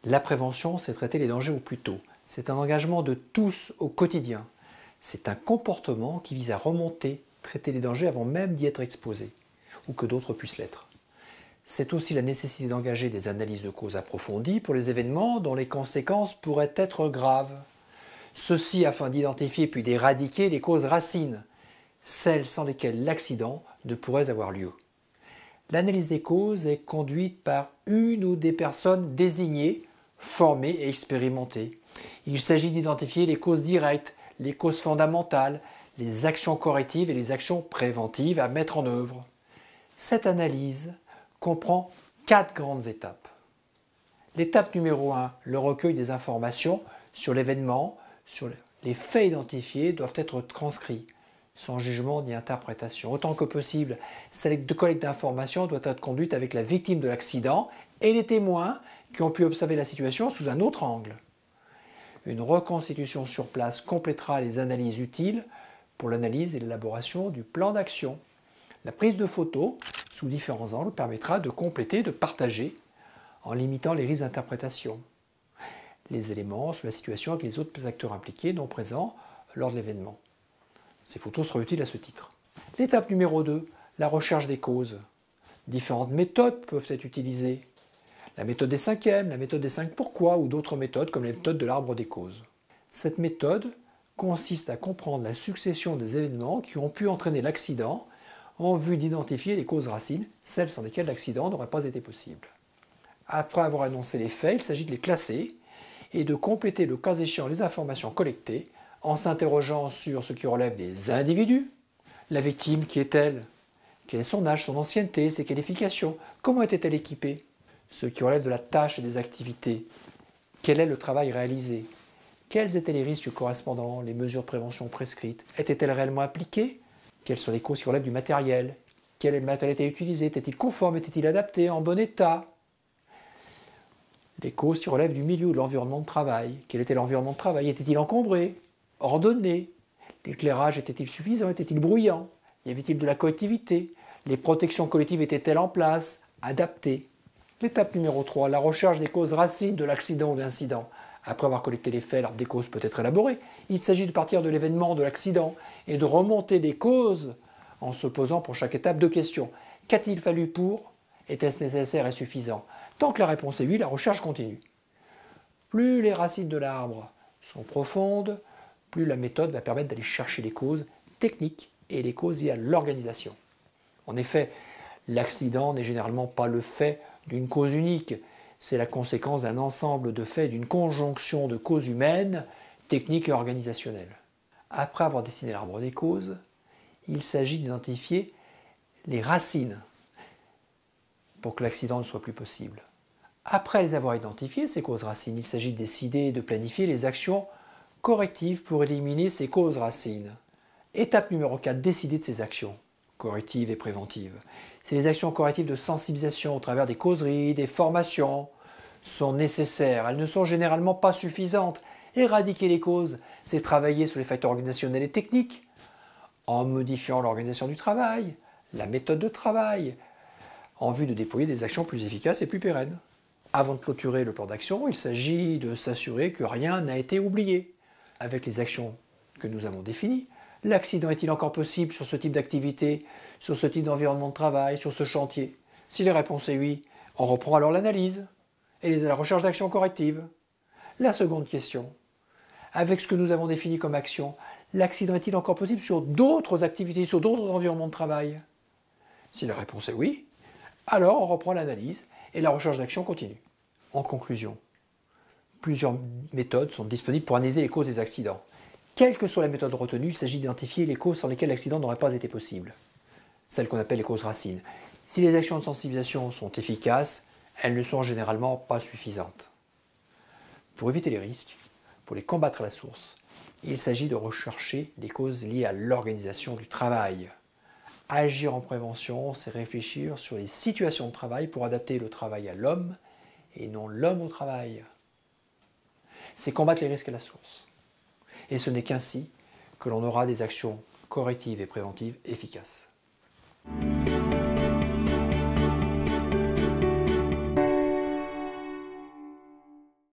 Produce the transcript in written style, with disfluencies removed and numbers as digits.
La prévention, c'est traiter les dangers au plus tôt. C'est un engagement de tous au quotidien. C'est un comportement qui vise à remonter, traiter les dangers avant même d'y être exposé, ou que d'autres puissent l'être. C'est aussi la nécessité d'engager des analyses de causes approfondies pour les événements dont les conséquences pourraient être graves. Ceci afin d'identifier puis d'éradiquer les causes racines, celles sans lesquelles l'accident ne pourrait avoir lieu. L'analyse des causes est conduite par une ou des personnes désignées, formées et expérimentées. Il s'agit d'identifier les causes directes, les causes fondamentales, les actions correctives et les actions préventives à mettre en œuvre. Cette analyse comprend 4 grandes étapes. L'étape numéro 1, le recueil des informations sur l'événement, sur les faits identifiés doivent être transcrits, sans jugement ni interprétation. Autant que possible, cette collecte d'informations doit être conduite avec la victime de l'accident et les témoins qui ont pu observer la situation sous un autre angle. Une reconstitution sur place complétera les analyses utiles pour l'analyse et l'élaboration du plan d'action. La prise de photos sous différents angles permettra de compléter, de partager, en limitant les risques d'interprétation, les éléments sur la situation avec les autres acteurs impliqués non présents lors de l'événement. Ces photos seront utiles à ce titre. L'étape numéro 2, la recherche des causes. Différentes méthodes peuvent être utilisées. La méthode des 5e, la méthode des 5 pourquoi ou d'autres méthodes comme les méthodes de l'arbre des causes. Cette méthode consiste à comprendre la succession des événements qui ont pu entraîner l'accident en vue d'identifier les causes racines, celles sans lesquelles l'accident n'aurait pas été possible. Après avoir annoncé les faits, il s'agit de les classer et de compléter le cas échéant les informations collectées en s'interrogeant sur ce qui relève des individus. La victime, qui est-elle? Quel est son âge, son ancienneté, ses qualifications? Comment était-elle équipée? Ce qui relève de la tâche et des activités. Quel est le travail réalisé? Quels étaient les risques correspondants, les mesures de prévention prescrites? Étaient-elles réellement appliquées? Quelles sont les causes qui relèvent du matériel? Quel matériel était utilisé? Était-il conforme? Était-il adapté? En bon état? Les causes qui relèvent du milieu, de l'environnement de travail. Quel était l'environnement de travail? Était-il encombré? Ordonné? L'éclairage était-il suffisant? Était-il bruyant? Y avait-il de la collectivité? Les protections collectives étaient-elles en place? Adaptées? L'étape numéro 3, la recherche des causes racines de l'accident ou de l'incident. Après avoir collecté les faits, des causes peut être élaborées. Il s'agit de partir de l'événement, de l'accident, et de remonter les causes en se posant pour chaque étape 2 questions. Qu'a-t-il fallu pour? Était-ce nécessaire et suffisant? Tant que la réponse est oui, la recherche continue. Plus les racines de l'arbre sont profondes, plus la méthode va permettre d'aller chercher les causes techniques et les causes liées à l'organisation. En effet, l'accident n'est généralement pas le fait d'une cause unique, c'est la conséquence d'un ensemble de faits, d'une conjonction de causes humaines, techniques et organisationnelles. Après avoir dessiné l'arbre des causes, il s'agit d'identifier les racines pour que l'accident ne soit plus possible. Après les avoir identifiées, ces causes racines, il s'agit de décider et de planifier les actions correctives pour éliminer ces causes racines. Étape numéro 4, décider de ces actions correctives et préventives. C'est les actions correctives de sensibilisation au travers des causeries, des formations, sont nécessaires. Elles ne sont généralement pas suffisantes. Éradiquer les causes, c'est travailler sur les facteurs organisationnels et techniques, en modifiant l'organisation du travail, la méthode de travail, en vue de déployer des actions plus efficaces et plus pérennes. Avant de clôturer le plan d'action, il s'agit de s'assurer que rien n'a été oublié. Avec les actions que nous avons définies, l'accident est-il encore possible sur ce type d'activité, sur ce type d'environnement de travail, sur ce chantier? Si la réponse est oui, on reprend alors l'analyse et la recherche d'actions correctives. La seconde question, avec ce que nous avons défini comme action, l'accident est-il encore possible sur d'autres activités, sur d'autres environnements de travail? Si la réponse est oui, alors on reprend l'analyse et la recherche d'action continue. En conclusion, plusieurs méthodes sont disponibles pour analyser les causes des accidents. Quelle que soit la méthode retenue, il s'agit d'identifier les causes sans lesquelles l'accident n'aurait pas été possible, celles qu'on appelle les causes racines. Si les actions de sensibilisation sont efficaces, elles ne sont généralement pas suffisantes. Pour éviter les risques, pour les combattre à la source, il s'agit de rechercher les causes liées à l'organisation du travail. Agir en prévention, c'est réfléchir sur les situations de travail pour adapter le travail à l'homme et non l'homme au travail. C'est combattre les risques à la source. Et ce n'est qu'ainsi que l'on aura des actions correctives et préventives efficaces.